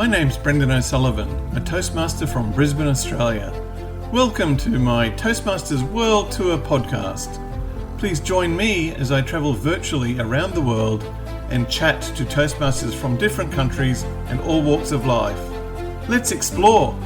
name's Brendan O'Sullivan, a Toastmaster from Brisbane, Australia. Welcome to my Toastmasters World Tour podcast. Please join me as I travel virtually around the world and chat to Toastmasters from different countries and all walks of life. Let's explore!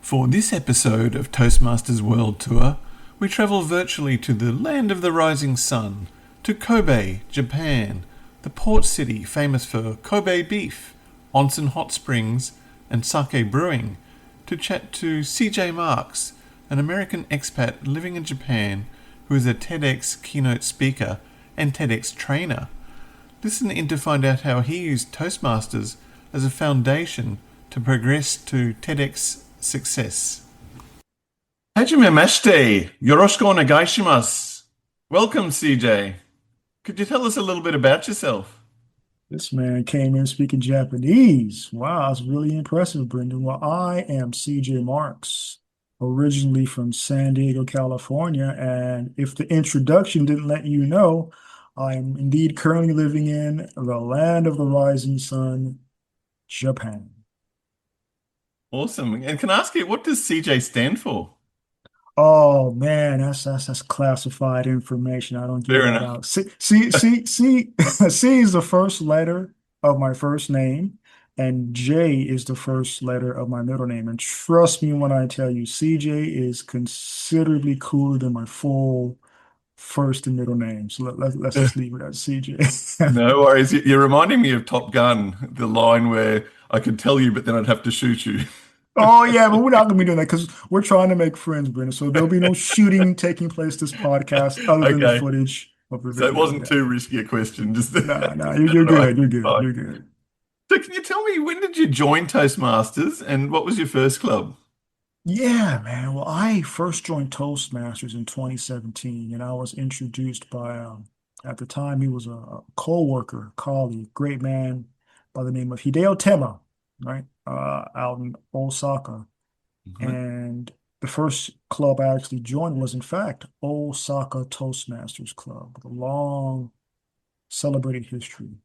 For this episode of Toastmasters World Tour, we travel virtually to the land of the rising sun, to Kobe, Japan, the port city famous for Kobe beef, onsen hot springs, and sake brewing, to chat to CJ Marks, an American expat living in Japan who is a Tedx keynote speaker and Tedx trainer. Listen in to find out how he used Toastmasters as a foundation to progress to Tedx success. Hajime mashite, yoroshiku onegai shimasu. Welcome, CJ. Could you tell us a little bit about yourself? This man came in speaking Japanese. Wow, that's really impressive, Brendan. Well, I am CJ Marks, originally from San Diego, California. And if the introduction didn't let you know, I'm indeed currently living in the land of the rising sun, Japan. Awesome. And can I ask you, what does CJ stand for? Oh man, that's classified information. I don't give Fair that enough. out. C is the first letter of my first name, and J is the first letter of my middle name. And trust me when I tell you, CJ is considerably cooler than my full first and middle name. So let's just leave it at CJ. No worries. You're reminding me of Top Gun, the line where I could tell you, but then I'd have to shoot you. Oh yeah, but we're not gonna be doing that because we're trying to make friends, Brendan. So there'll be no shooting taking place this podcast other than the Okay. footage of the So it video. wasn't Yeah. too risky a question. Just Nah, you're All right. good. You're good. Fine. You're good. So can you tell me, when did you join Toastmasters and what was your first club? Yeah, man. Well, I first joined Toastmasters in 2017, and I was introduced by, at the time, he was a co-worker, colleague, great man by the name of Hideo Tema, right, out in Osaka. Mhm. And the first club I actually joined was, in fact, Osaka Toastmasters Club, with a long celebrated history.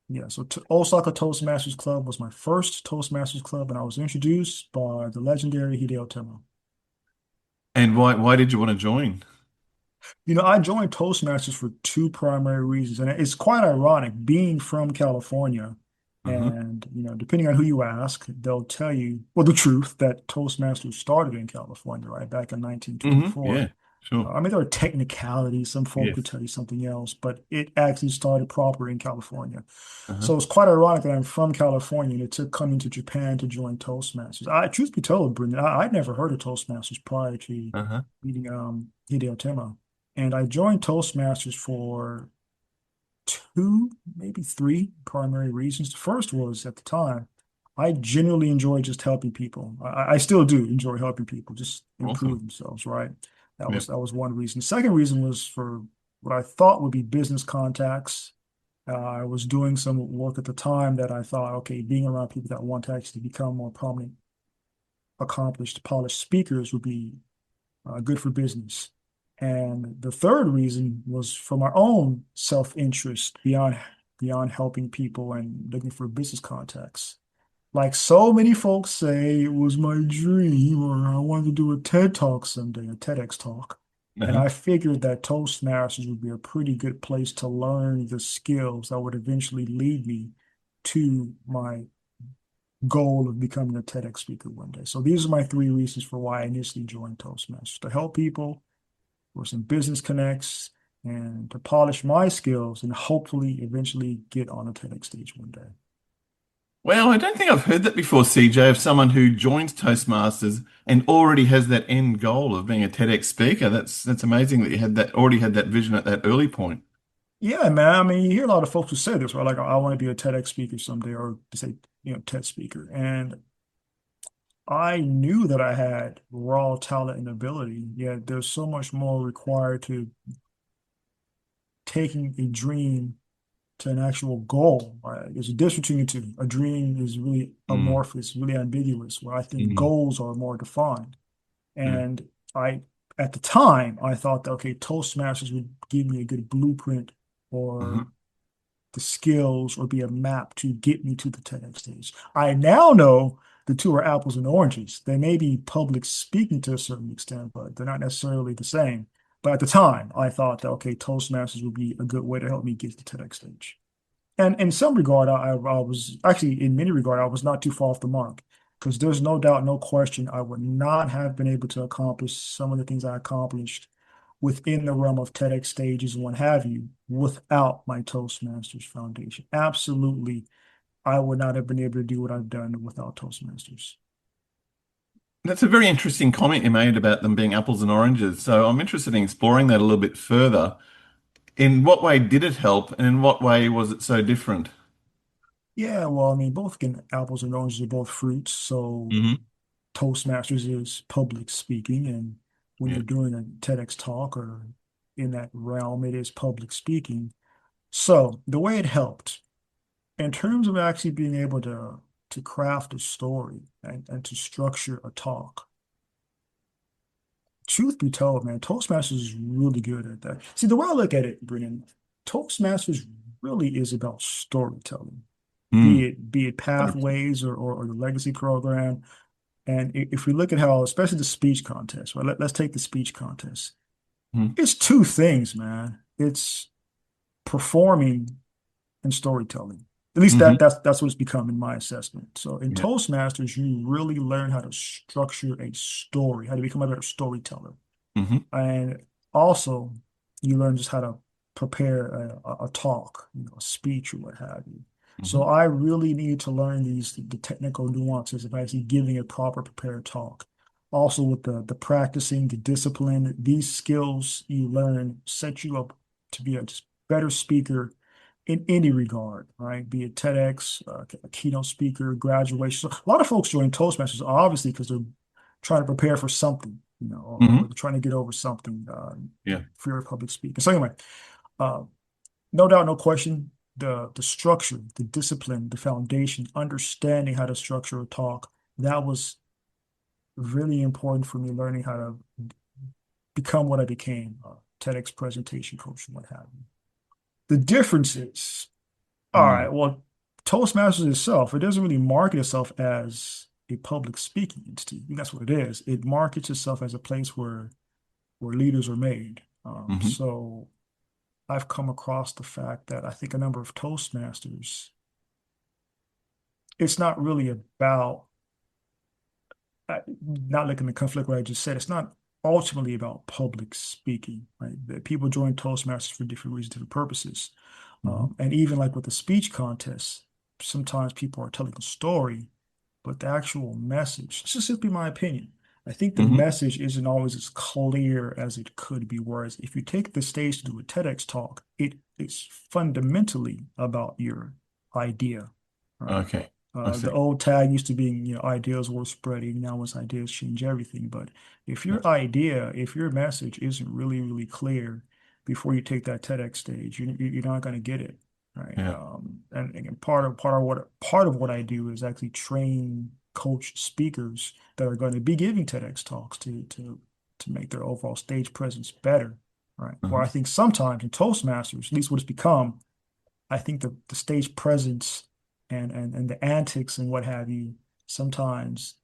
Yeah, so Osaka Toastmasters Club was my first Toastmasters club, and I was introduced by the legendary Hideo Tema. And why did you want to join? I joined Toastmasters for two primary reasons, and it's quite ironic being from California. Uh-huh. And, depending on who you ask, they'll tell you, well, the truth that Toastmasters started in California, right, back in Yeah, 1924. sure. I mean, there are technicalities. Some folk would Yes. tell you something else, but it actually started proper in California. Uh-huh. So it's quite ironic that I'm from California and it took coming to Japan to join Toastmasters. Truth be told, Brendan, I'd never heard of Toastmasters prior to Uh-huh. meeting Hideo Tema. And I joined Toastmasters for two, maybe three primary reasons. The first was, at the time, I genuinely enjoy just helping people. I still do enjoy helping people just improve Awesome. themselves, right? That was Yep. that was one reason. The second reason was for what I thought would be business contacts. I was doing some work at the time that I thought, okay, being around people that want to actually become more prominent, accomplished, polished speakers would be good for business. And the third reason was for my own self-interest beyond helping people and looking for business contacts. Like so many folks say, it was my dream, or I wanted to do a TED Talk someday, a TEDx talk. And Uh-huh. I figured that Toastmasters would be a pretty good place to learn the skills that would eventually lead me to my goal of becoming a TEDx speaker one day. So these are my three reasons for why I initially joined Toastmasters: to help people, for some business connects, and to polish my skills and hopefully eventually get on a TEDx stage one day. Well, I don't think I've heard that before, CJ, of someone who joins Toastmasters and already has that end goal of being a TEDx speaker. That's amazing that you already had that vision at that early point. Yeah, man. I mean, you hear a lot of folks who say this, right? Like, I want to be a TEDx speaker someday, or to say, TED speaker. And I knew that I had raw talent and ability, yet there's so much more required to taking a dream to an actual goal. Right? There's a difference between the two. A dream is really Mm. amorphous, really ambiguous, where I think Mm. goals are more defined. Yeah. And I, at the time, I thought that, okay, Toastmasters would give me a good blueprint or Hmm. the skills or be a map to get me to the TEDx stage. I now know the two are apples and oranges. They may be public speaking to a certain extent, but they're not necessarily the same. But at the time, I thought that, okay, Toastmasters would be a good way to help me get to the TEDx stage. And in some regard, I was actually, in many regard, I was not too far off the mark because there's no doubt, no question, I would not have been able to accomplish some of the things I accomplished within the realm of TEDx stages and what have you without my Toastmasters foundation. Absolutely, I would not have been able to do what I've done without Toastmasters. That's a very interesting comment you made about them being apples and oranges. So I'm interested in exploring that a little bit further. In what way did it help, and in what way was it so different? Yeah, well, I mean, both again, apples and oranges are both fruits. So Hmm. Toastmasters is public speaking, and when Yeah. you're doing a TEDx talk or in that realm, it is public speaking. So the way it helped in terms of actually being able to craft a story and to structure a talk, truth be told, man, Toastmasters is really good at that. See, the way I look at it, Brennan, Toastmasters really is about storytelling, Mm. be it pathways or the legacy program. And if we look at how, especially the speech contest, right? Let's take the speech contest. Mm. It's two things, man. It's performing and storytelling. At least Hmm. that's what it's become in my assessment. So in Yeah. Toastmasters, you really learn how to structure a story, how to become a better storyteller. Hmm. And also you learn just how to prepare a talk, a speech or what have you. So Hmm. I really need to learn the technical nuances of actually giving a proper prepared talk. Also with the practicing, the discipline, these skills you learn set you up to be a just better speaker in any regard, right? Be it TEDx, a keynote speaker, graduation. So a lot of folks join Toastmasters obviously because they're trying to prepare for something, or Hmm. trying to get over something, Yeah. fear of public speaking. So anyway, uh, no doubt, no question, the structure, the discipline, the foundation, understanding how to structure a talk, that was really important for me learning how to become what I became, a TEDx presentation coach and what have you. The difference is, all Mm. right, well, Toastmasters itself, it doesn't really market itself as a public speaking entity. And that's what it is. It markets itself as a place where leaders are made. Hmm. So I've come across the fact that I think a number of Toastmasters, it's not really about not looking to conflict what I just said. It's not ultimately about public speaking, right? That people join Toastmasters for different reasons, different purposes. Hmm. And even like with the speech contest, sometimes people are telling a story, but the actual message, this is simply my opinion. I think the Hmm. message isn't always as clear as it could be. Whereas if you take the stage to do a TEDx talk, it is fundamentally about your idea, right? Okay. I The see. old tag used to be, ideas worth spreading. Now it's ideas change everything. But if Yeah. your idea, if your message isn't really, really clear before you take that TEDx stage, you're not going to get it, right? Yeah. And again, part of what I do is actually train, coach speakers that are going to be giving TEDx talks to make their overall stage presence better, right? Where Uh-huh. I think sometimes in Toastmasters, at least what it's become, I think the stage presence and the antics and what have you, sometimes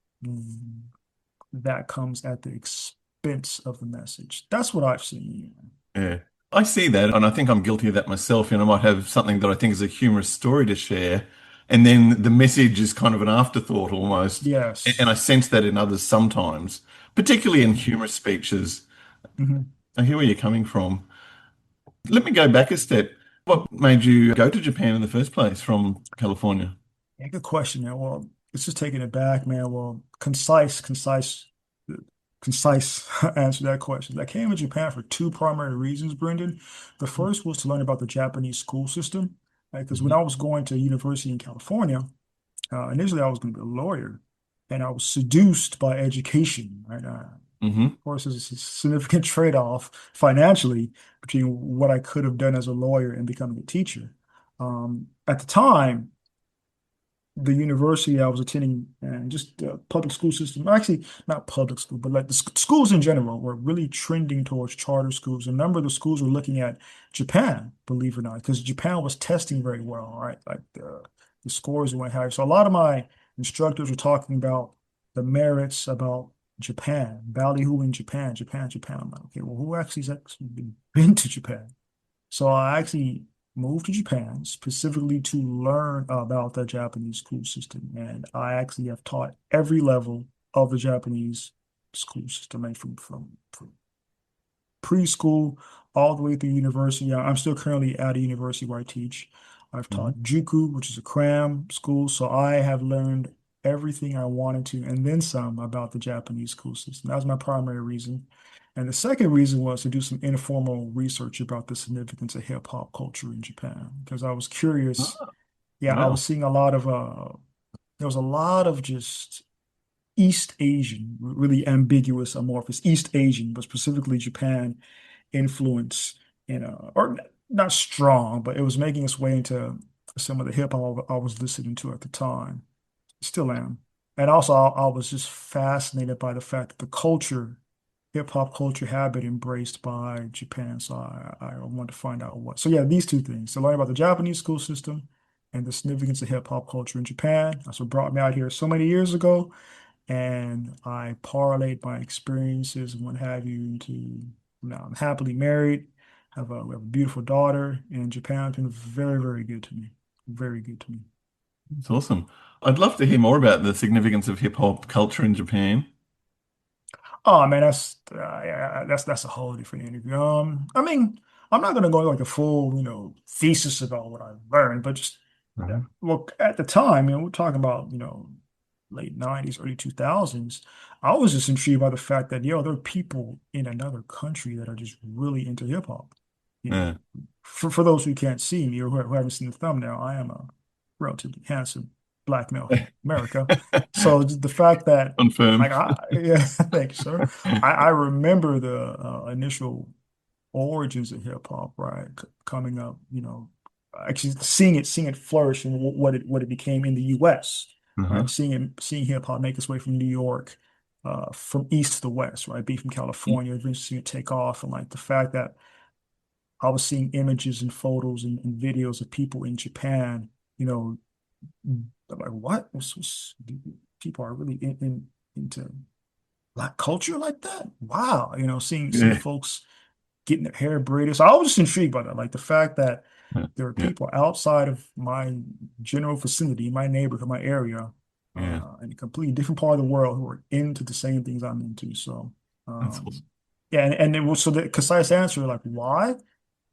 that comes at the expense of the message. That's what I've seen. Yeah. I see that, and I think I'm guilty of that myself. I might have something that I think is a humorous story to share, and then the message is kind of an afterthought almost. And I Yes. sense that in others sometimes, particularly in humorous speeches. Mhm. I hear where you're coming from. Let me go back a step. What made you go to Japan in the first place from California? Yeah, good question, man. Well, it's just taking it back, man. Well, concise answer to that question. I came to Japan for two primary reasons, Brendan. The first was to learn about the Japanese school system, right? Because when Hmm. I was going to university in California, initially I was going to be a lawyer, and I was seduced by education, right? Hmm. Of course, there's a significant trade-off financially between what I could have done as a lawyer and becoming a teacher. At the time, the university I was attending and just the public school system, actually not public school, but like the schools in general were really trending towards charter schools. A number of the schools were looking at Japan, believe it or not, because Japan was testing very well, right? Like the scores went higher. So a lot of my instructors were talking about the merits about Japan, ballyhooing Japan, Japan, Japan. I'm like, okay, well, who actually has actually been to Japan? So I actually moved to Japan specifically to learn about the Japanese school system. And I actually have taught every level of the Japanese school system, and from preschool all the way through university. I'm still currently at a university where I teach. I've Hmm. taught Juku, which is a cram school. So I have learned everything I wanted to and then some about the Japanese school system. That was my primary reason. And the second reason was to do some informal research about the significance of hip hop culture in Japan because I was curious. Oh, Yeah, I was wow. seeing a lot of there was a lot of just East Asian, really ambiguous, amorphous East Asian, but specifically Japan influence or not strong, but it was making its way into some of the hip hop I was listening to at the time. Still am. And also, I was just fascinated by the fact that the culture, hip hop culture, had been embraced by Japan. So I wanted to find out what. So yeah, these two things: to learn about the Japanese school system and the significance of hip hop culture in Japan. That's what brought me out here so many years ago. And I parlayed my experiences and what have you into now I'm happily married, we have a beautiful daughter, and Japan's been very, very good to me. Very good to me. It's awesome. I'd love to hear more about the significance of hip hop culture in Japan. Oh man, yeah, that's a whole different interview. I mean, I'm not gonna go like a full, thesis about what I learned, but just Uh-huh. well, at the time, we're talking about, late 90s, early 2000s. I was just intrigued by the fact that, there are people in another country that are just really into hip hop. You know, Yeah. for those who can't see me or who haven't seen the thumbnail, I am a relatively handsome black male from America. So just the fact that, Confirmed. like, yeah, thank you, sir. I remember the initial origins of hip hop, right? Coming up, actually seeing it flourish and what it became in the U.S., Uh-huh. right? Seeing hip hop make its way from New York, from east to west, right? Be from California, eventually seeing it take off, and like the fact that I was seeing images and photos and videos of people in Japan, you know, I'm like, what? People are really into black culture like that? Wow, seeing Yeah. folks getting their hair braided. So I was just intrigued by that. Like the fact that Yeah. there are Yeah. people outside of my general vicinity, my neighborhood, my area, Yeah. in a completely different part of the world who are into the same things I'm into. So, That's awesome. yeah, and it was so the concise answer, like, why?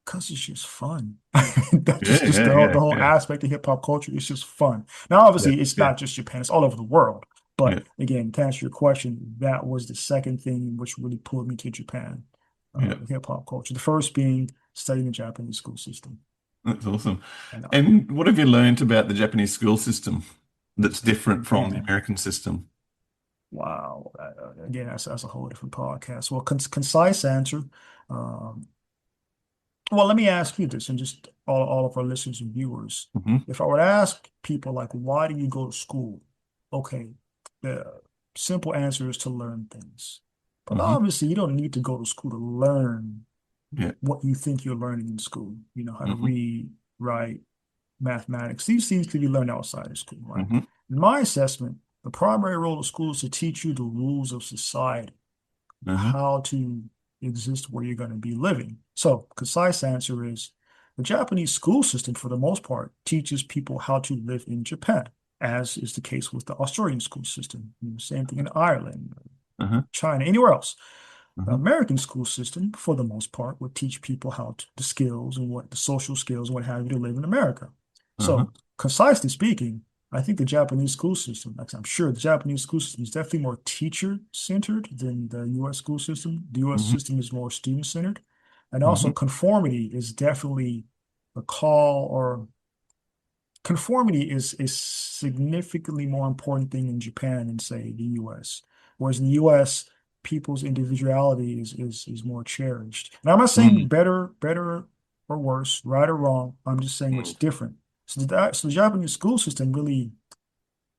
Because it's just fun. That's Yeah. just Yeah. the Yeah. whole Yeah. aspect of hip hop culture. It's just fun. Now, Yeah. obviously, it's Yeah. not just Japan, it's all over the world. But Yeah. again, to answer your question, that was the second thing which really pulled me to Japan, Yeah. the hip hop culture. The first being studying the Japanese school system. That's awesome. And And what have you learned about the Japanese school system that's different from the man, American system? wow. Again, that's a whole different podcast. Well, concise answer. Um, Well, let me ask you this, and just all of our listeners and viewers. Hmm. If I were to ask people, like, why do you go to school? Okay, the simple answer is to learn things. But Hmm. obviously, you don't need to go to school to learn Yeah. what you think you're learning in school. You know, how to Hmm. read, write, mathematics. These things can be learned outside of school, right? Hmm. In my assessment, the primary role of school is to teach you the rules of society, Hmm. how to exist where you're going to be living. So, concise answer is the Japanese school system, for the most part, teaches people how to live in Japan, as is the case with the Australian school system. Same thing in Ireland, Hmm. China, anywhere else. The Hmm. American school system, for the most part, would teach people the skills and what the social skills and what have you to live in America. Hmm. So, concisely speaking, I think the Japanese school system, like I'm sure the Japanese school system is definitely more teacher-centered than the U.S. school system. The U.S. Hmm. system is more student-centered. And also Hmm. conformity is definitely a call or conformity is a significantly more important thing in Japan than say the US. Whereas in the US, people's individuality is more cherished. And I'm not saying Hmm. better or worse, right or wrong. I'm just saying what's Mm. different. So the Japanese school system really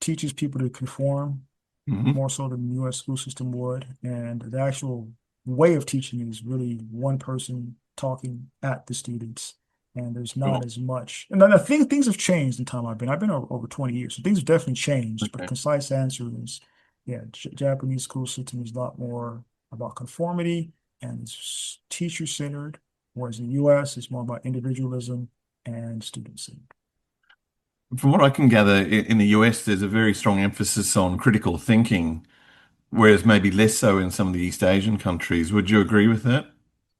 teaches people to conform Hmm. more so than the U.S. school system would. And the actual way of teaching is really one person talking at the students. And there's not Sure. as much. And I think things have changed in time I've been over 20 years. So things have definitely changed. But Okay. concise answer is, yeah, Japanese school system is a lot more about conformity and it's teacher-centered, whereas in the US, it's more about individualism and student-centered. From what I can gather, in the US, there's a very strong emphasis on critical thinking, whereas maybe less so in some of the East Asian countries. Would you agree with that?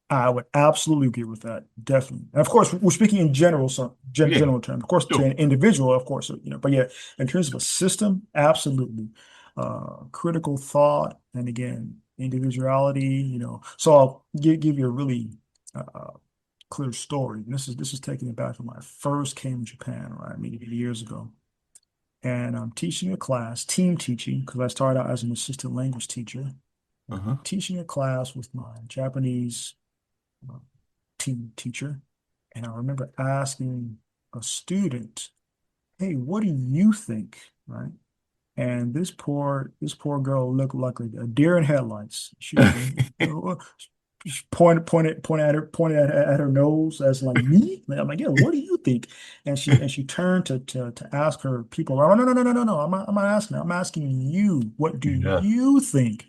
I would absolutely agree with that. Definitely. And of course, we're speaking in general, so Yeah, general terms. Of course, to sure. an individual, of course, but yeah, in terms of a system, absolutely. Critical thought, and again, individuality, So I'll give you a really clear story. And this is taking it back to when I first came to Japan, right, many years ago. And I'm teaching a class, team teaching, because I started out as an assistant language teacher, Uh-huh. teaching a class with my Japanese uh, teacher, and I remember asking a student, "Hey, what do you think?" Right? And this poor girl looked like a deer in headlights. She was she pointed at her nose as like me. Like, I'm like, yeah, what do you think? And she turned to ask her people around. No, no, no, no, no, no. I'm not asking her. I'm asking you. What do Yeah. you think?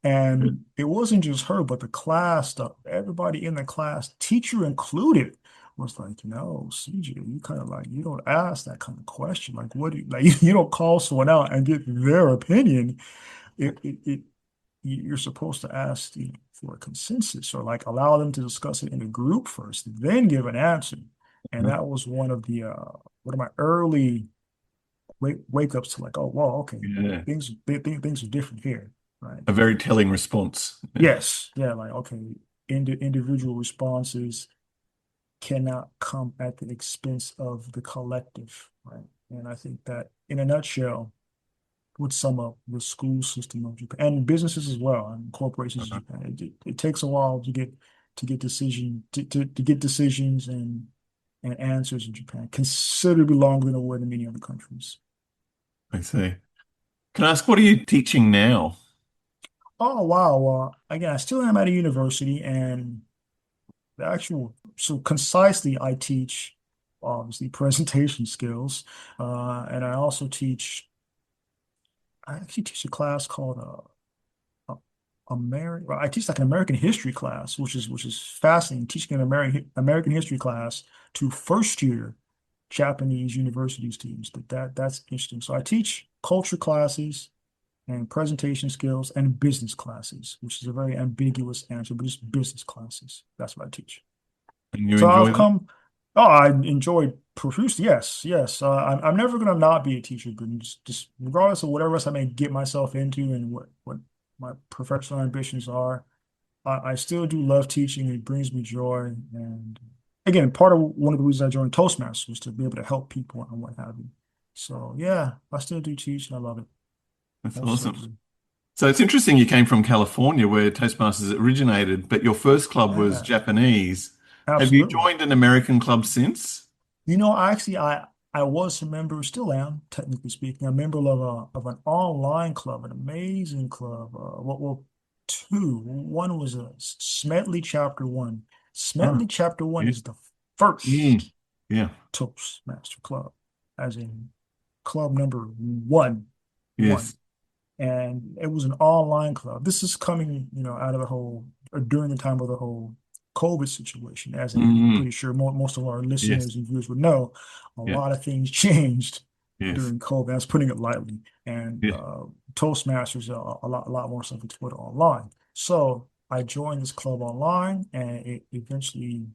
And it wasn't just her, but the class, everybody in the class, teacher included, was like, no, CJ, you kind of like, you don't ask that kind of question. Like, what do you, like, you don't call someone out and get their opinion. You're supposed to ask, for a consensus or like allow them to discuss it in a group first, then give an answer. And Uh-huh. that was one of my early wake ups to like, oh, well, okay, Yeah. things are different here, right? A very telling response. Yeah. Yes, yeah, like okay, individual responses cannot come at the expense of the collective, right? And I think that in a nutshell would sum up the school system of Japan and businesses as well and corporations in Uh-huh. Japan. It takes a while to get decisions and answers in Japan, considerably longer than it would in many other countries. I see. Can I ask, what are you teaching now? Oh wow. Well, again, I still am at a university and so concisely, I teach obviously presentation skills, and I actually teach a class called American. Well, I teach like an American history class, which is fascinating. Teaching an American history class to first year Japanese university students. That's interesting. So I teach culture classes and presentation skills and business classes, which is a very ambiguous answer, but just business classes. That's what I teach. And you So enjoy I've that? come. Oh, I enjoyed profuse. Yes, yes. I'm never gonna not be a teacher, but just regardless of whatever else I may get myself into and what my professional ambitions are, I still do love teaching. It brings me joy. And again, part of one of the reasons I joined Toastmasters was to be able to help people and what have you. So yeah, I still do teach and I love it. That's Most awesome. certainly. So it's interesting you came from California where Toastmasters originated, but your first club was Yeah, Japanese. Have you absolutely. joined an American club since? I was a member, still am, technically speaking, a member of an online club, an amazing club. Two. One was a Smedley Chapter One. Oh, Smedley Chapter One yeah. is the Mm. first Yeah. Toastmaster club, as in club number one, one. Yes. And it was an online club. This is coming, out of the whole, or during the time of the whole COVID situation, as I'm Mm. pretty sure most of our Yes. listeners and viewers would know, a Yeah. lot of things changed Yes. during COVID. That's putting it lightly. And Yeah. Toastmasters are a lot more self-explored online. So I joined this club online, and it eventually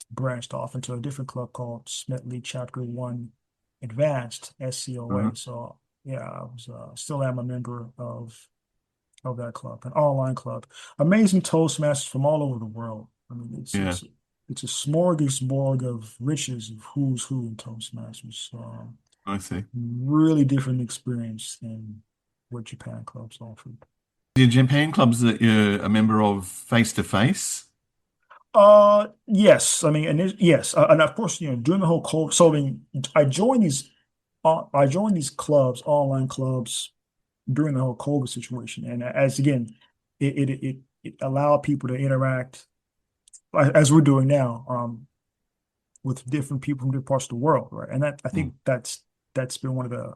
branched off into a different club called Smedley Chapter One Advanced Uh-huh. SCOA. So yeah, I was still am a member of that club, an online club. Amazing Toastmasters from all over the world. I mean, Yeah. it's a smorgasbord of riches of who's who in Toastmasters. So I see. really different experience than what Japan clubs offered. The Japan clubs that you're a member of face to face? Yes. I mean, yes, and of course, during the whole COVID. So I mean, I joined these, I joined these clubs, online clubs, during the whole COVID situation, and as again, it allowed people to interact as we're doing now, with different people from different parts of the world, right? And that I Mm, think that's been one of the,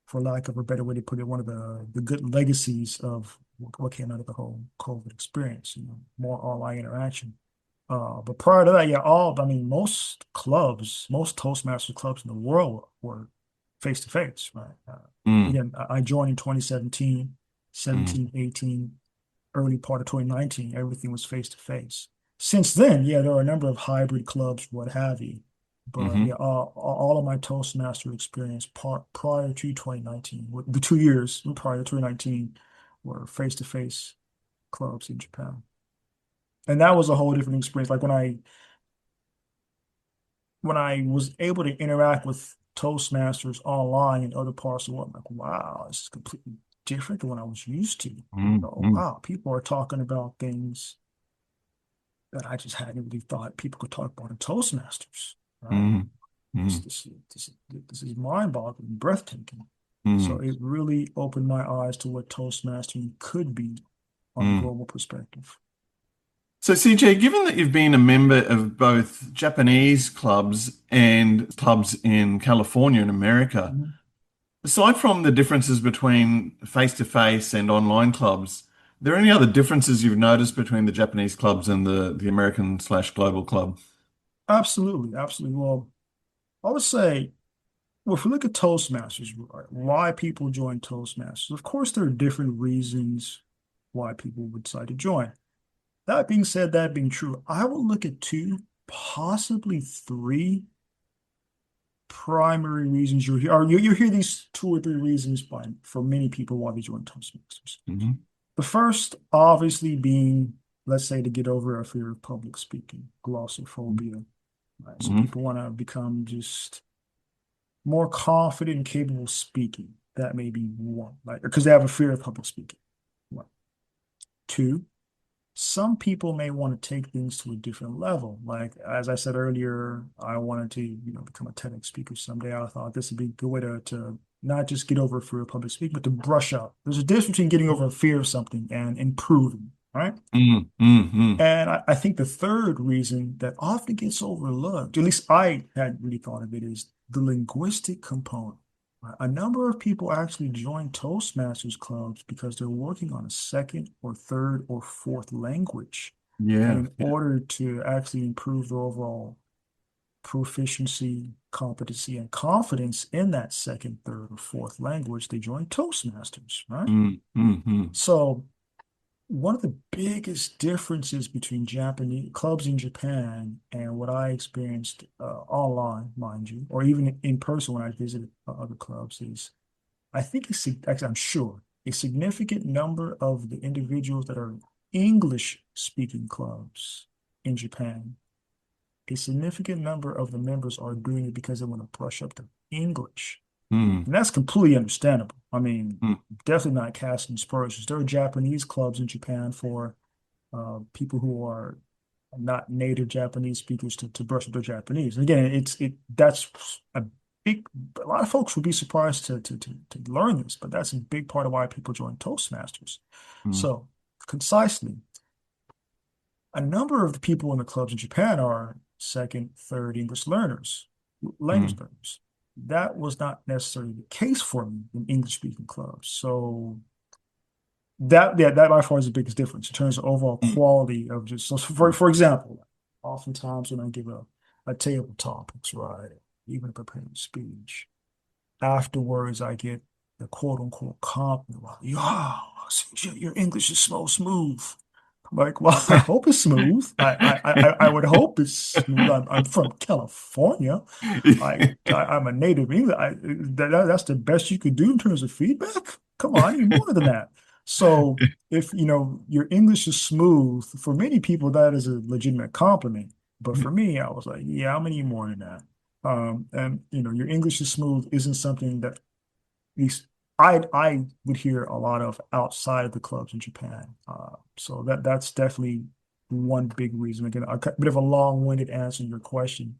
for lack of a better way to put it, one of the good legacies of what came out of the whole COVID experience, more online interaction. But prior to that, yeah, I mean, most Toastmasters clubs in the world were face to face, right? mm, Again, I joined in 2017, mm, 17, 18, early part of 2019, everything was face to face. Since then, yeah, there are a number of hybrid clubs, what have you. But mm-hmm, yeah, all of my Toastmaster experience prior to 2019, the 2 years prior to 2019, were face to face clubs in Japan. And that was a whole different experience. Like when I was able to interact with Toastmasters online in other parts of the world, I'm like, wow, this is completely different than what I was used to. mm, Oh, mm, wow, people are talking about things that I just hadn't really thought people could talk about in Toastmasters, right? mm, This, mm, this, this, this is mind-boggling, breathtaking. So mm, it really opened my eyes to what Toastmastering could be on a mm. global perspective. So, CJ, given that you've been a member of both Japanese clubs and clubs in California and America, Mhm. aside from the differences between face-to-face and online clubs, are there any other differences you've noticed between the Japanese clubs and the American slash global club? Absolutely, absolutely. Well, I would say, well, if we look at Toastmasters, right, why people join Toastmasters, of course, there are different reasons why people would decide to join. That being said, that being true, I will look at two, possibly three primary reasons you're here, or you hear these two or three reasons for many people why they join Toastmasters. Hmm. The first, obviously, being, let's say, to get over a fear of public speaking, glossophobia, right? So Hmm. people want to become just more confident and capable of speaking. That may be one, like, because they have a fear of public speaking. One. Two, some people may want to take things to a different level. Like, as I said earlier, I wanted to, become a Tedx speaker someday. I thought this would be a good way to not just get over a fear of public speaking, but to brush up. There's a difference between getting over a fear of something and improving, right? Mm, mm, mm, And I think the third reason that often gets overlooked, at least I hadn't really thought of it, is the linguistic component. A number of people actually join Toastmasters clubs because they're working on a second or third or fourth language. And yeah, in yeah. order to actually improve their overall proficiency, competency, and confidence in that second, third, or fourth language, they join Toastmasters, right? Mm, mm, mm, So one of the biggest differences between Japanese clubs in Japan and what I experienced online, mind you, or even in person when I visited other clubs is, I think actually, I'm sure a significant number of the individuals that are English speaking clubs in Japan, a significant number of the members are doing it because they want to brush up their English. mm, And that's completely understandable. I mean, mm, definitely not casting aspersions. There are Japanese clubs in Japan for people who are not native Japanese speakers to brush up their Japanese. And again, that's a big. A lot of folks would be surprised to learn this, but that's a big part of why people join Toastmasters. mm, So, concisely, a number of the people in the clubs in Japan are second, third English learners, language mm, learners. That was not necessarily the case for me in English speaking clubs. So that by far is the biggest difference in terms of overall mm, quality of just, so for example, oftentimes when I give a table topics, right, even a prepared speech, afterwards I get the quote unquote compliment, like, yeah, your English is so smooth. I'm like, well, I hope it's smooth. I would hope it's smooth. I'm from California. I'm a native English. That's the best you could do in terms of feedback. Come on, I need more than that. So if your English is smooth, for many people that is a legitimate compliment. But for me, I was like, yeah, I'm gonna need more than that. And your English is smooth isn't something that, at least I would hear a lot of outside of the clubs in Japan. So that's definitely. one big reason. Again, a bit of a long-winded answer to your question,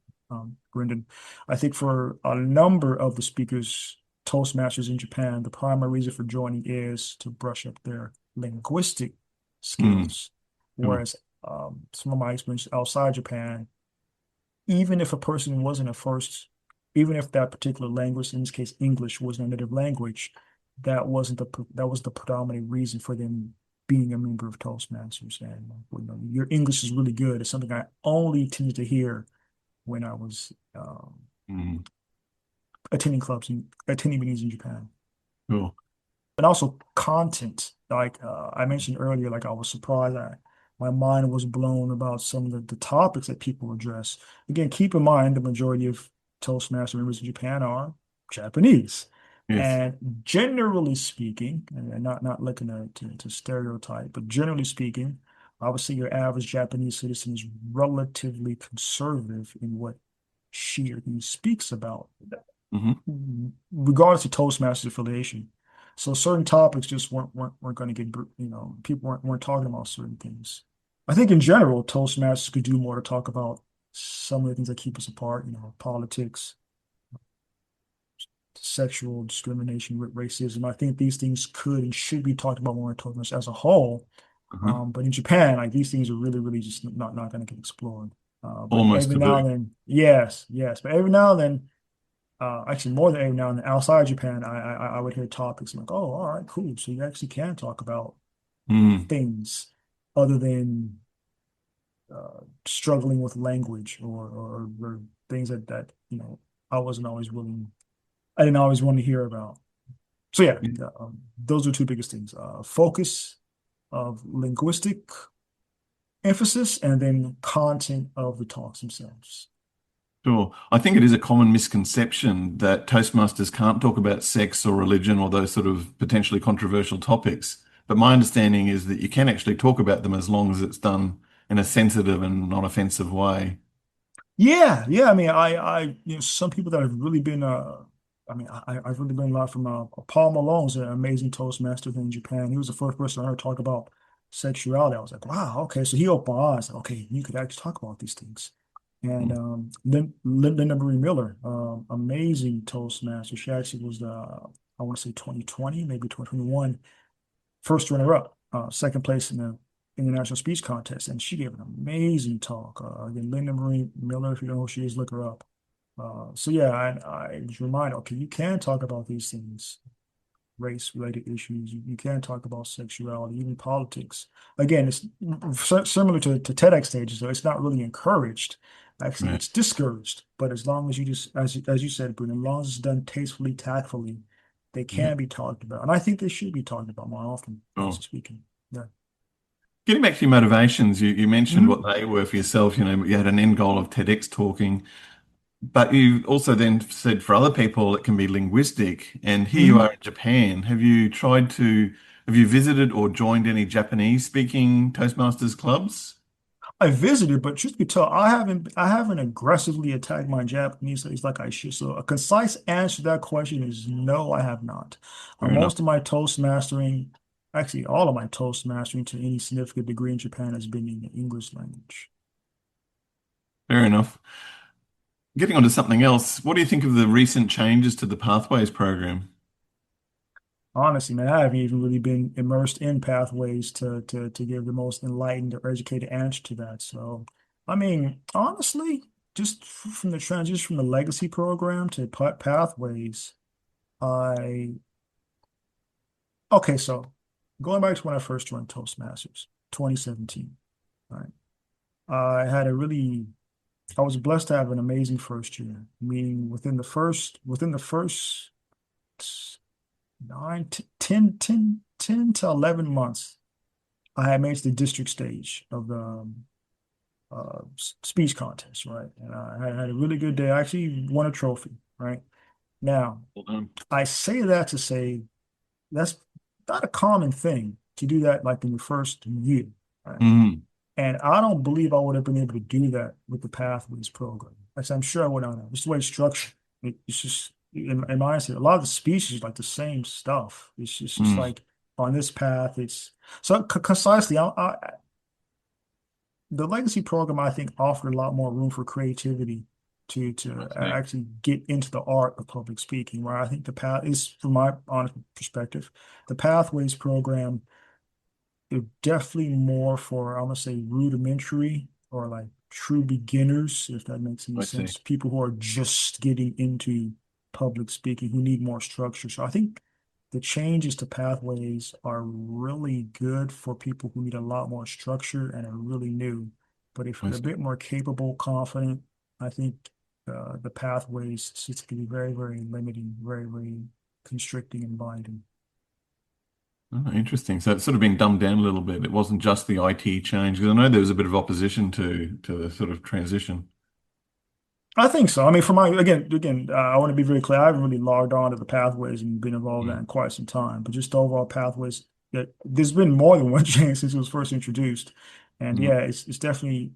Brendan. I think for a number of the speakers, Toastmasters in Japan, the primary reason for joining is to brush up their linguistic Mm. skills. Sure. Whereas some of my experience outside Japan, even if a person wasn't a first, even if that particular language, in this case English, wasn't a native language, that was the predominant reason for them being a member of Toastmasters. And your English is really good. It's something I only tended to hear when I was Mm. attending clubs and attending meetings in Japan. Sure. And also content. Like I mentioned earlier, like I was surprised. My mind was blown about some of the topics that people address. Again, keep in mind the majority of Toastmaster members in Japan are Japanese. Yes. And generally speaking, and not looking to stereotype, but generally speaking, I would say your average Japanese citizen is relatively conservative in what she or he speaks about, Hmm. regardless of Toastmasters affiliation. So certain topics just weren't going to get, people weren't talking about certain things. I think in general, Toastmasters could do more to talk about some of the things that keep us apart, politics, sexual discrimination, racism. I think these things could and should be talked about more in Toastmasters as a whole. Uh-huh. But in Japan, like these things are really, really just not going to get explored. But Almost every now taboo. and then, yes, yes. But every now and then, actually more than every now and then, outside Japan, I would hear topics like, oh, all right, cool. So you actually can talk about Mm. things other than struggling with language or things I didn't always want to hear about. So yeah, those are two biggest things. Focus of linguistic emphasis and then content of the talks themselves. Sure. I think it is a common misconception that Toastmasters can't talk about sex or religion or those sort of potentially controversial topics. But my understanding is that you can actually talk about them as long as it's done in a sensitive and non-offensive way. Yeah, yeah. I mean, some people that have really been, I've really learned a lot from Paul Malone's an amazing Toastmaster in Japan. He was the first person I heard talk about sexuality. I was like, wow, okay. So he opened my eyes. Like, okay, you could actually talk about these things. And Mm. Linda Marie Miller, amazing Toastmaster. She actually was I want to say 2020, maybe 2021, first runner-up, second place in the international speech contest, and she gave an amazing talk. Again, Linda Marie Miller, if you don't know who she is, look her up. So yeah, I was reminded, okay, you can talk about these things, race-related issues. You can talk about sexuality, even politics. Again, it's similar to TEDx stages, so it's not really encouraged. Actually, Right. it's discouraged. But as long as you just, as you said, Bruno, as long as it's done tastefully, tactfully, they Yeah. can be talked about, and I think they should be talked about more often, Sure. honestly speaking. Yeah. Getting back to your motivations, you mentioned what Mhm. they were for yourself. You had an end goal of TEDx talking, but you also then said for other people it can be linguistic. And here you Mhm. are in Japan. Have you visited or joined any Japanese speaking Toastmasters clubs? I visited, but truth be told, I haven't aggressively attacked my Japanese studies like I should. So a concise answer to that question is no, I have not. Fair enough. Most of my Toastmastering, actually all of my Toastmastering to any significant degree in Japan has been in the English language. Fair enough. Getting on to something else, what do you think of the recent changes to the Pathways program? Honestly, man, I haven't even really been immersed in pathways to give the most enlightened or educated answer to that. So, I mean, honestly, just from the transition from the legacy program to pathways, I okay, so going back to when I first joined Toastmasters, 2017, right? I had a really, I was blessed to have an amazing first year, meaning within the first 10 to 11 months, I had made it to the district stage of the speech contest, right? And I had a really good day. I actually won a trophy, right? Now, Well done. I say that to say that's not a common thing to do that like in the first year, right? Mm. And I don't believe I would have been able to do that with the Pathways program. Like I said, I'm sure I would not have. Just the way it's structured. It's just in my mindset, a lot of the speeches are like the same stuff. It's just Mm. like on this path, it's so concisely. the legacy program, I think, offered a lot more room for creativity to I see. actually get into the art of public speaking, where I think the path is, from my honest perspective, the Pathways program is definitely more for, I'm gonna say, rudimentary or like true beginners, if that makes any I see. sense. People who are just getting into public speaking, who need more structure. So I think the changes to Pathways are really good for people who need a lot more structure and are really new. But if I you're a see. bit more capable, confident, I think the Pathways it's going to be very, very limiting, very, very constricting and binding. Oh, interesting. So it's sort of been dumbed down a little bit. It wasn't just the IT change, because I know there was a bit of opposition to the sort of transition. I think so. I mean, for my I want to be very clear. I haven't really logged on to the Pathways and been involved in that Mm. in quite some time. But just the overall Pathways, there's been more than one change since it was first introduced, and Mm. yeah, it's definitely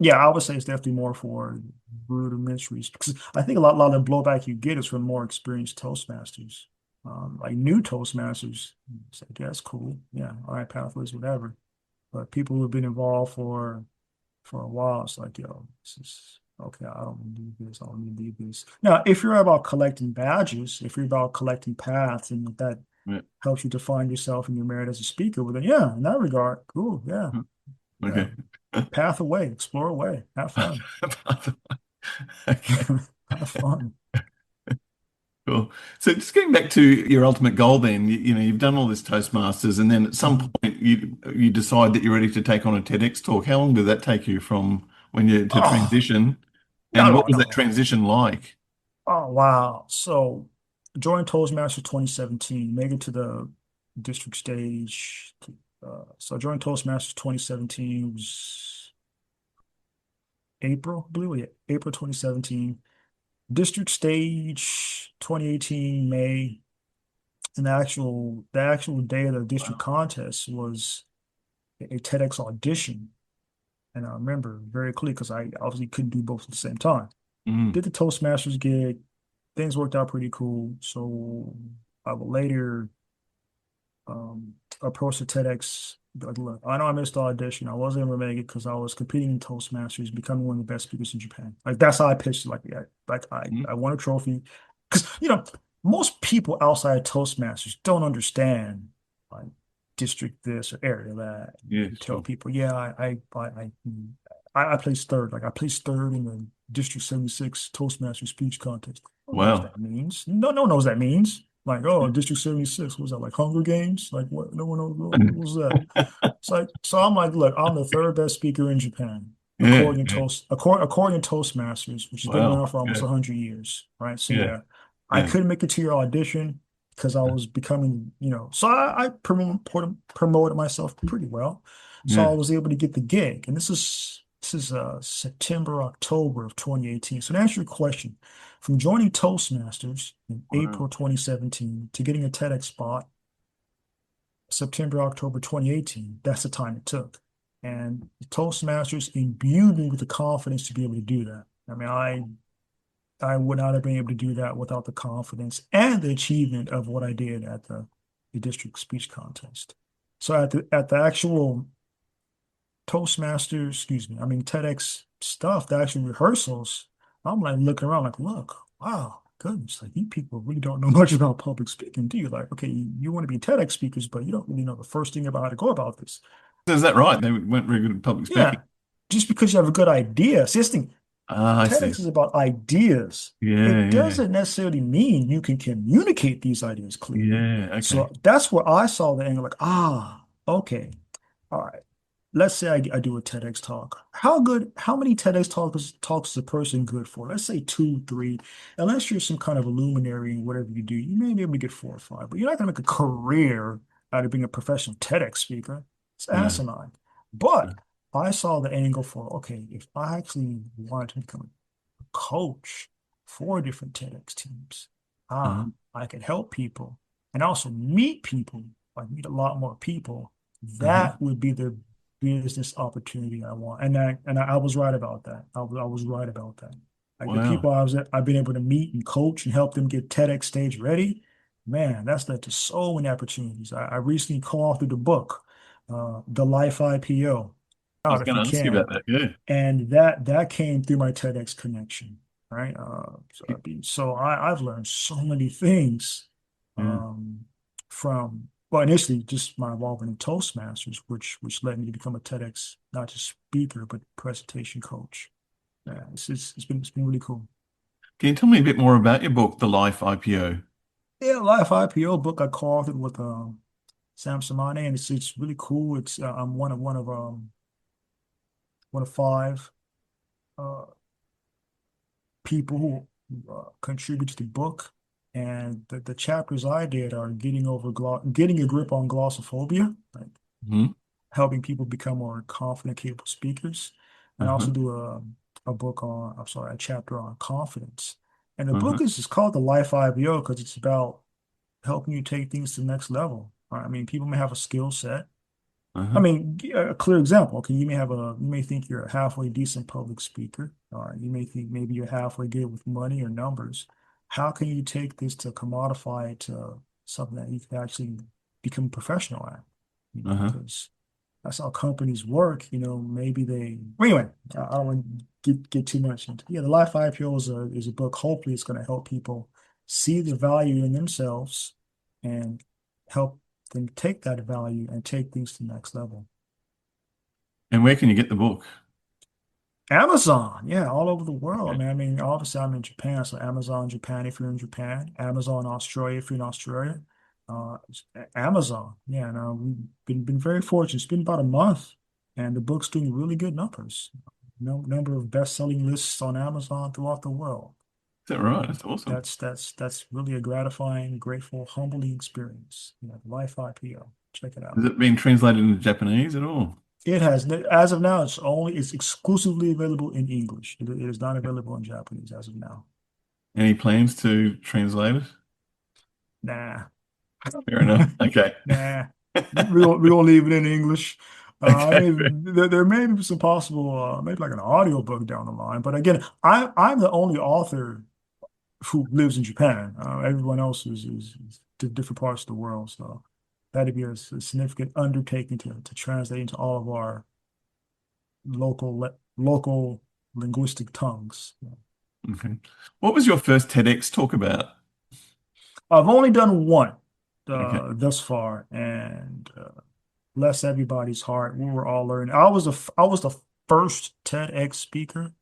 yeah, I would say it's definitely more for rudimentary because I think a lot of the blowback you get is from more experienced Toastmasters, like new Toastmasters. It's like, yeah, that's cool. Yeah, all right, Pathways, whatever. But people who have been involved for a while, it's like, yo, this is okay. I don't need this. I don't need this. Now, if you're about collecting badges, if you're about collecting paths, and if that Yeah. helps you define yourself and your merit as a speaker, well, then yeah, in that regard, cool. Yeah, Mm. yeah. Okay. Path away, explore away, have fun. Okay. Have fun. Cool. So just getting back to your ultimate goal then, you've done all this Toastmasters and then at some Mhm. point you decide that you're ready to take on a TEDx talk. How long did that take you from when you to Oh, transition? no, And what no, was that no. transition like? Oh, wow. So joined Toastmasters 2017, made it to the district stage. So I joined Toastmasters 2017 was April, I believe, yeah, April 2017. District stage 2018, May. And the actual day of the district Wow. contest was a TEDx audition. And I remember very clearly because I obviously couldn't do both at the same time. Mm. Did the Toastmasters gig, things worked out pretty cool. So I would later approach the TEDx. Like, look, I know I missed the audition. I wasn't able to make it because I was competing in Toastmasters, becoming one of the best speakers in Japan. Like that's how I pitched it. Like, yeah, like I Mm. won a trophy. Because most people outside of Toastmasters don't understand like district this or area that. Yeah, You tell sure. people, yeah, I placed third. Like I placed third in the District 76 Toastmaster speech contest. No one knows Wow. what that means. No one knows what that means. Like, oh, District 76, what was that, like Hunger Games? Like what? No one knows what was that. So I'm like, look, I'm the third best speaker in Japan, Yeah, yeah. according to Toastmasters, which has been around Wow. for almost Yeah, 100 years, right? So yeah, yeah, I yeah. couldn't make it to your audition because I was becoming, so I promoted myself pretty well. So I Yeah. was able to get the gig. And this is September, October of 2018. So to answer your question, from joining Toastmasters in Wow. April 2017 to getting a TEDx spot September, October 2018, that's the time it took. And Toastmasters imbued me with the confidence to be able to do that. I mean, I would not have been able to do that without the confidence and the achievement of what I did at the district speech contest. So at the actual Toastmasters, excuse me, I mean TEDx stuff, the actual rehearsals, I'm like looking around like, look, wow, goodness, like you people really don't know much about public speaking, do you? Like, okay, you want to be TEDx speakers, but you don't really know the first thing about how to go about this. Is that right? They weren't very good at public speaking. Yeah, just because you have a good idea. See, this thing, Ah, I see. TEDx is about ideas. Yeah, It yeah, doesn't necessarily mean you can communicate these ideas clearly. yeah. Okay. So that's where I saw the angle, like, okay, all right. Let's say I do a TEDx talk. How many TEDx talks is a person good for? Let's say two, three. Unless you're some kind of a luminary in whatever you do, you may be able to get four or five, but you're not going to make a career out of being a professional TEDx speaker. It's No. asinine. But I saw the angle for, okay, if I actually wanted to become a coach for different TEDx teams, Uh, I could help people and also meet people, like meet a lot more people. uh-huh. That would be the business opportunity I want. And I was right about that. I was right about that. Like the Wow. people I've been able to meet and coach and help them get TEDx stage ready, man, that's led to so many opportunities. I recently co-authored the book, The Life IPO. I was out if going you to ask you about can. that. Yeah. And that came through my TEDx connection, right? I've learned so many things Yeah. um, from well, initially just my involvement in Toastmasters, which led me to become a TEDx not just speaker but presentation coach. Yeah, it's been really cool. Can you tell me a bit more about your book, The Life IPO? Yeah, Life IPO book I co-authored with Sam Samani, and it's really cool. I'm one of five uh, people who contribute to the book. And the chapters I did are getting a grip on glossophobia, like Hmm. helping people become more confident, capable speakers. And I Uh-huh. also do a chapter on confidence. And the book Uh-huh. is just called The Life IPO because it's about helping you take things to the next level. Right? I mean, people may have a skill set. I Uh-huh. mean, a clear example. Okay, you may think you're a halfway decent public speaker, or you may think maybe you're halfway good with money or numbers. How can you take this to commodify it to something that you can actually become a professional at? You know, Uh-huh. because that's how companies work. You know, maybe well, anyway, I don't want to get too much into. Yeah, the Life IPO is a book. Hopefully, it's going to help people see the value in themselves and help them take that value and take things to the next level. And where can you get the book? Amazon, yeah, all over the world, Okay. man. I mean, obviously I'm in Japan, so Amazon Japan if you're in Japan, Amazon Australia if you're in Australia, Amazon, yeah. No, we've been very fortunate. It's been about a month, and the book's doing really good numbers. No number of best-selling lists on Amazon throughout the world. Is that right? That's awesome. That's really a gratifying, grateful, humbling experience. You know, Life IPO. Check it out. Has it been translated into Japanese at all? It has, as of now, it's exclusively available in English. It is not available in Japanese as of now. Any plans to translate it? Nah, Fair enough. Okay. nah. We gonna leave it in English. I Okay. mean, there may be some possible, maybe like an audio book down the line. But again, I'm the only author who lives in Japan. Everyone else is to different parts of the world. So that'd be a significant undertaking to translate into all of our local linguistic tongues. Okay. What was your first TEDx talk about? I've only done one Okay. thus far, and bless everybody's heart. We were all learning. I was the first TEDx speaker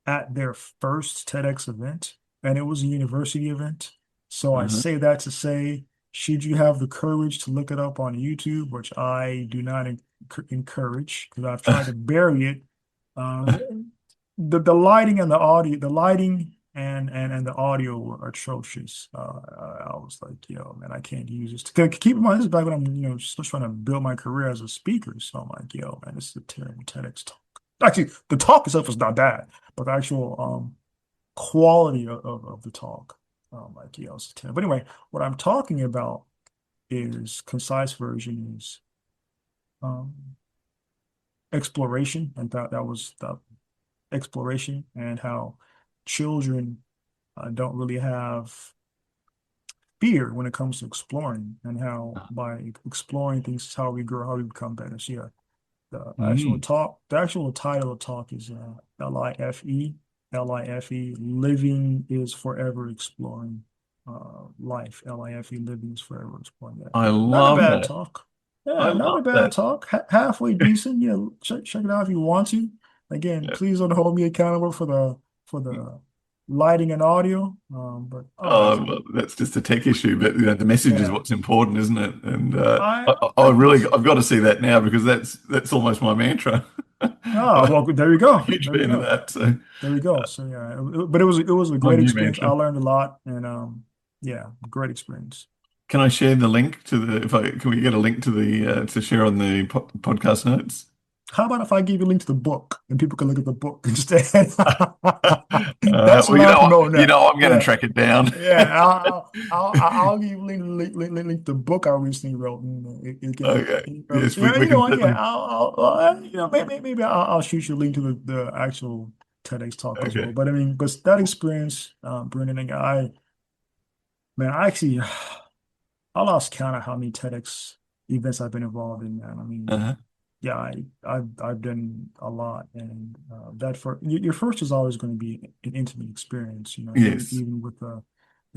at their first TEDx event, and it was a university event. So I Uh-huh. say that to say, should you have the courage to look it up on YouTube, which I do not encourage because I've tried to bury it. The lighting and the audio, the lighting and the audio were atrocious. I was like, yo, man, I can't use this. Keep in mind, this is back when I'm, still trying to build my career as a speaker. So I'm like, yo, man, this is a terrible TEDx talk. Actually, the talk itself was not bad, but the actual quality of the talk, like, yo, it's terrible. But anyway, what I'm talking about is concise version is um, exploration, and that was the exploration and how children don't really have fear when it comes to exploring, and how by exploring things is how we grow, how we become better. So yeah, Mm. the actual title of talk is Life, living is forever exploring. Life, Life, living is forever exploring that. I Not a love bad that. talk. I Yeah, not love a bad that. talk. Halfway decent. Yeah, check it out if you want to. Again, Yeah. please don't hold me accountable for the lighting and audio. But otherwise, Oh, well, that's just a tech issue, but the message is yeah. what's important, isn't it? And I I think really, so. I've got to see that now because that's almost my mantra. Ah, I'm well, there you a go. huge There we fan of go. that. So There we go. So yeah, but it was a my great new experience. I mantra. learned a lot, and yeah, great experience. Can I share the link to the? If I can we get a link to the to share on the podcast notes? How about if I give you a link to the book and people can look at the book instead? That's Well, what I'm promoting now. I'm going to Yeah, track it down. yeah. I'll give you a link to the book I recently wrote, and Okay. Yes, yeah, we can yeah. certainly. Maybe I'll shoot you a link to the actual TEDx talk as well. Okay. But I mean, but that experience, Brendan, and man, I lost count of how many TEDx events I've been involved in, man. I mean, Uh-huh. Yeah, I've done a lot, and that for your first is always going to be an intimate experience, Yes. even with the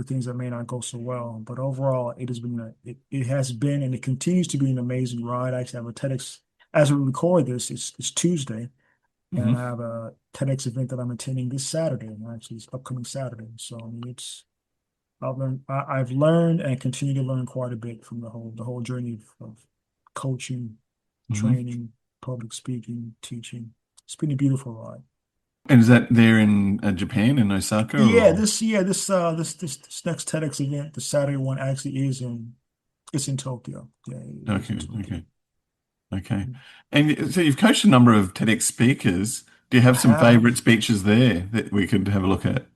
things that may not go so well. But overall, it has been it has been and it continues to be an amazing ride. I actually have a TEDx as we record this. It's Tuesday, and I Hmm. have a TEDx event that I'm attending this Saturday, and actually it's upcoming Saturday. So I mean, I've learned and continue to learn quite a bit from the whole journey of coaching, Hmm. training, public speaking, teaching. It's been a beautiful ride. And is that there in Japan, in Osaka, Yeah, or? this next TEDx event, the Saturday one actually it's in Tokyo. Yeah, it is in Okay, Tokyo. okay, okay. And so you've coached a number of TEDx speakers. Do you have I some favorite have speeches there that we could have a look at?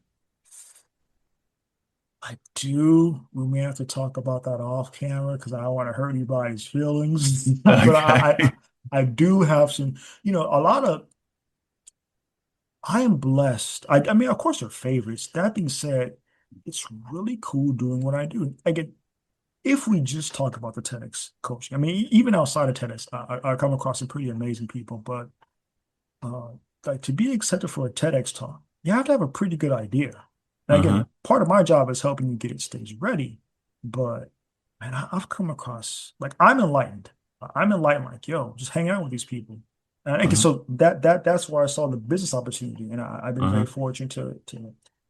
I do. We may have to talk about that off camera because I don't want to hurt anybody's feelings. But Okay. I do have some, a lot of I am blessed. I mean, of course, they're favorites. That being said, it's really cool doing what I do. Again, if we just talk about the TEDx coaching, I mean, even outside of TEDx, I come across some pretty amazing people, but uh, like to be accepted for a TEDx talk, you have to have a pretty good idea. And Uh-huh. again, part of my job is helping you get it stage ready. But man, I've come across like I'm enlightened. I'm enlightened, like, yo, just hang out with these people. And again, Uh-huh. so that's where I saw the business opportunity. And I've been very Uh-huh. fortunate to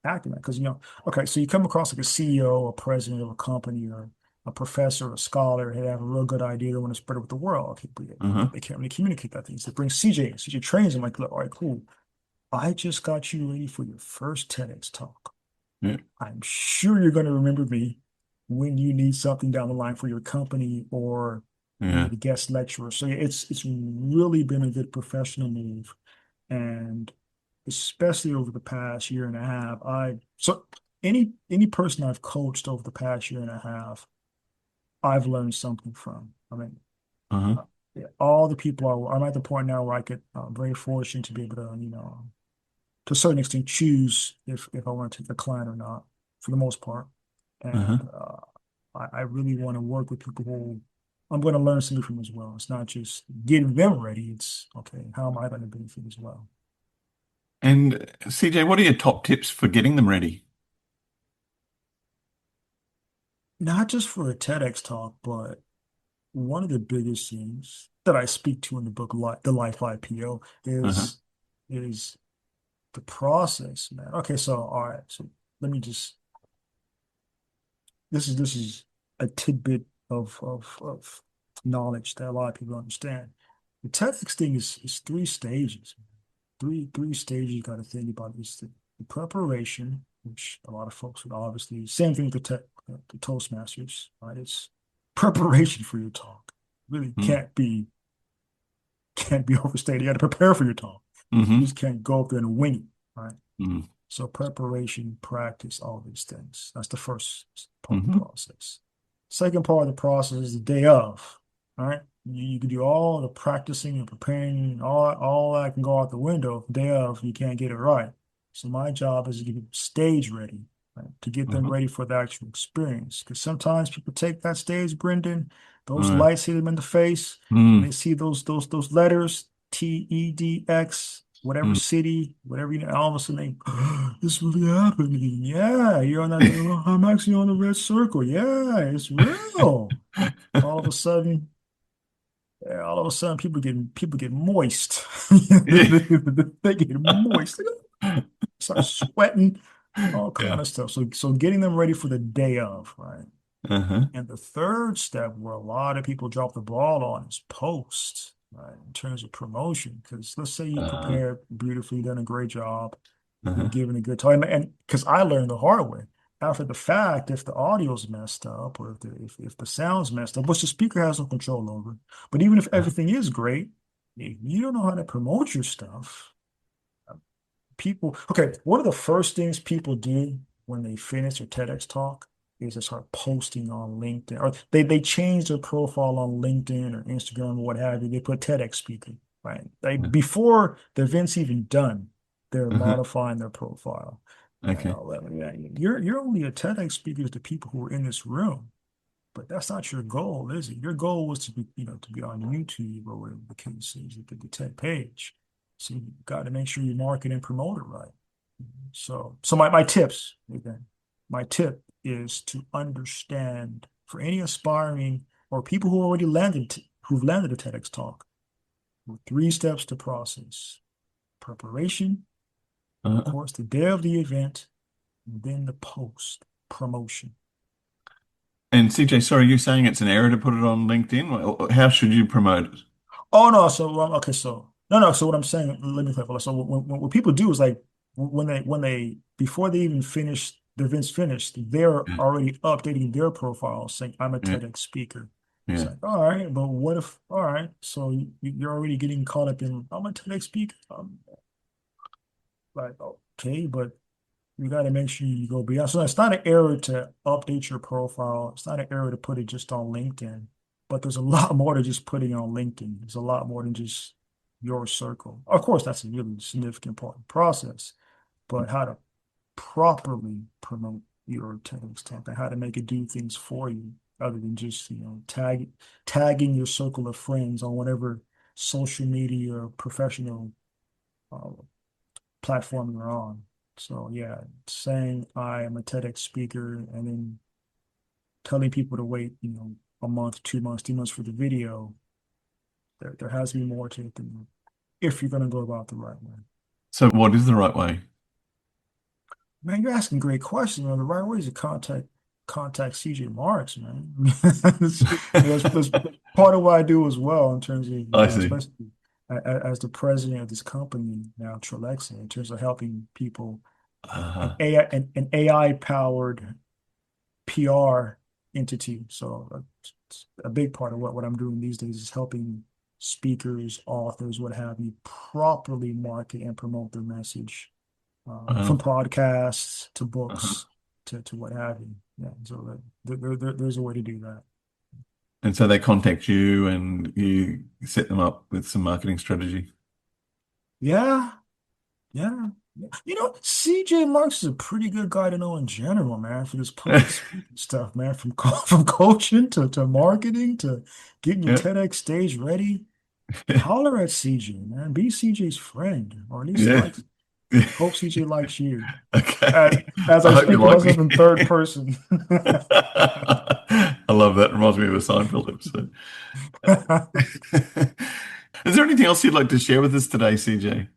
act in that. Because, okay, so you come across like a CEO or president of a company or a professor or a scholar, they have a real good idea, they want to spread it with the world. Okay, but Uh-huh. they can't really communicate that thing. So they bring CJ in. CJ trains them like, look, all right, cool. I just got you ready for your first TEDx talk. Yeah. I'm sure you're going to remember me when you need something down the line for your company or you Yeah. need a guest lecturer. So yeah, it's really been a good professional move. And especially over the past year and a half, any person I've coached over the past year and a half, I've learned something from. I mean, Uh-huh. yeah, all the people I'm at the point now where I'm very fortunate to be able to, to a certain extent, choose if I want to take a client or not, for the most part. Uh-huh. And I really want to work with people who I'm going to learn something from as well. It's not just getting them ready. It's okay, how am I going to benefit as well? And CJ, what are your top tips for getting them ready? Not just for a TEDx talk, but one of the biggest things that I speak to in the book, The Life IPO, Uh-huh. is the process, man. Okay, so all right, so let me just this is a tidbit of knowledge that a lot of people understand. The TEDx thing is three stages. Three stages you got to think about is the preparation, which a lot of folks would obviously same thing with the Toastmasters, right? It's preparation for your talk. Really Mm. can't be overstated. You got to prepare for your talk. You Mm-hmm. just can't go up there and wing it, right? Mm. So preparation, practice, all these things. That's the first part of the Mm-hmm. process. Second part of the process is the day of. All right. You can do all the practicing and preparing, all that can go out the window. Day of, you can't get it right. So my job is to get people stage ready, right? To get them Uh-huh. ready for the actual experience. Because sometimes people take that stage, Brendan, those Uh, lights hit them in the face, and they mm. see those letters, TEDx, whatever Mm. city, whatever, all of a sudden it's really happening. Yeah, you're on that. I'm actually on the red circle. Yeah, it's real. All of a sudden, yeah, all of a sudden, people get moist. Yeah. They get moist. Start sweating, all kind Yeah. of stuff. So getting them ready for the day of, right? Uh-huh. And the third step where a lot of people drop the ball on is post, right? In terms of promotion. Because let's say you Uh, prepared beautifully, done a great job, you've uh-huh. given a good time. And because I learned the hard way. After the fact, if the audio's messed up or if the sound's messed up, which the speaker has no control over, but even if everything is great, if you don't know how to promote your stuff, people, okay, one of the first things people do when they finish their TEDx talk is they start posting on LinkedIn, or they change their profile on LinkedIn or Instagram or what have you. They put TEDx speaker, right? Like before the event's even done, they're Uh-huh. modifying their profile. And Okay. you're only a TEDx speaker to the people who are in this room. But that's not your goal, is it? Your goal was to be, to be on YouTube or whatever the case is, the TED page. So you got to make sure you market and promote it right. So my tips, again, my tip is to understand for any aspiring or people who already who've landed a TEDx talk, 3 steps to process: preparation, of Uh-huh. course, the day of the event, and then the post promotion. And CJ, sorry, you're saying it's an error to put it on LinkedIn? Well, how should you promote it? Oh no, so okay, so no. So what I'm saying, let me clarify. So what people do is like when they before they even finish the event's finished, they're Yeah, already updating their profile saying I'm a yeah, TEDx speaker. It's yeah. like, all right, but what if, all right, so you're already getting caught up in I'm a TEDx speaker. Like, okay, but you got to make sure you go beyond. So it's not an error to update your profile. It's not an error to put it just on LinkedIn, but there's a lot more to just putting it on LinkedIn. There's a lot more than just your circle. Of course, that's a really significant part of the process, but how to properly promote your TEDx talk and how to make it do things for you other than just, tagging your circle of friends on whatever social media or professional uh, platform you're on. So yeah, saying I am a TEDx speaker and then telling people to wait, a month, 2 months, 3 months for the video, there has to be more to it than that if you're going to go about the right way. So what is the right way? Man, you're asking great questions. The right way is to contact CJ Marks, man. That's part of what I do as well in terms of, I see. especially as the president of this company now, Trelexa, in terms of helping people Uh, an AI powered PR entity. So it's a big part of what I'm doing these days is helping speakers, authors, what have you, properly market and promote their message, uh, from podcasts to uh books to what have you. Yeah, so there's a way to do that. And so they contact you and you set them up with some marketing strategy. Yeah, yeah. CJ Marks is a pretty good guy to know in general, man, for this public speaking stuff, man, from from coaching to marketing to getting your Yeah, TEDx stage ready. Holler at CJ, man. Be CJ's friend, or at least yeah. hope CJ likes you. As, Okay. as I I hope you speak of like me. myself in third person. I love that. Reminds me of a Seinfeld episode. Is there anything else you'd like to share with us today, CJ?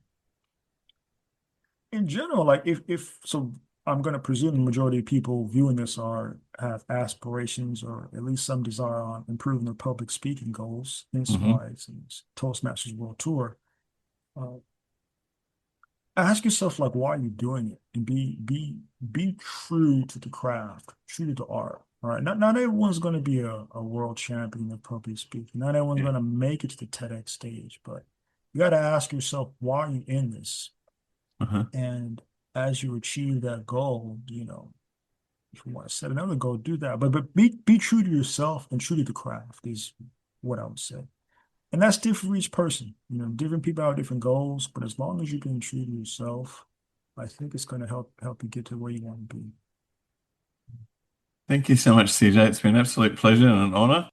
In general, like if so, I'm going to presume the majority of people viewing this are have aspirations or at least some desire on improving their public speaking goals. Hence Hmm. why it's Toastmasters World Tour. Uh, Ask yourself like why are you doing it, and be true to the craft, true to the art. All right, not everyone's going to be a world champion of public speaking. Not everyone's Yeah. going to make it to the TEDx stage, but you got to ask yourself why are you in this, Uh-huh. and as you achieve that goal, if you want to set another goal, do that. But be true to yourself and true to the craft is what I would say. And that's different for each person. Different people have different goals, but as long as you're being true to yourself, I think it's going to help you get to where you want to be. Thank you so much, CJ. It's been an absolute pleasure and an honor.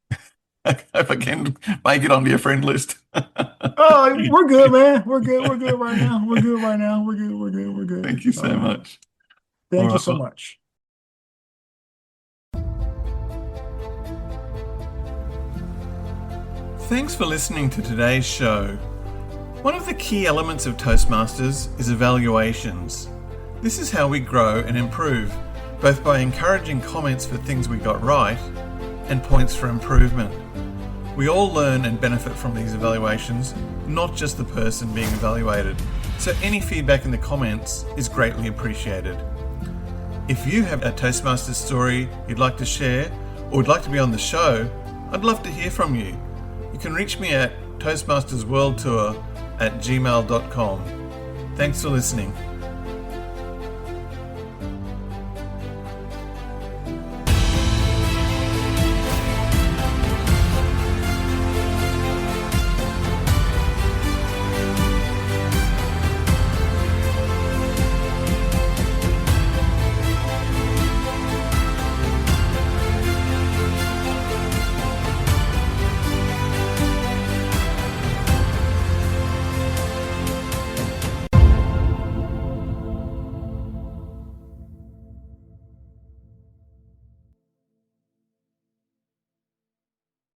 I hope I can make it onto your friend list. Oh, we're good, man. We're good. We're good right now. We're good right now. We're good. We're good. We're good. Thank you so much. All Thank you right. so Well, much. thanks for listening to today's show. One of the key elements of Toastmasters is evaluations. This is how we grow and improve, both by encouraging comments for things we got right and points for improvement. We all learn and benefit from these evaluations, not just the person being evaluated. So any feedback in the comments is greatly appreciated. If you have a Toastmasters story you'd like to share or would like to be on the show, I'd love to hear from you. You can reach me at toastmastersworldtour@gmail.com. Thanks for listening.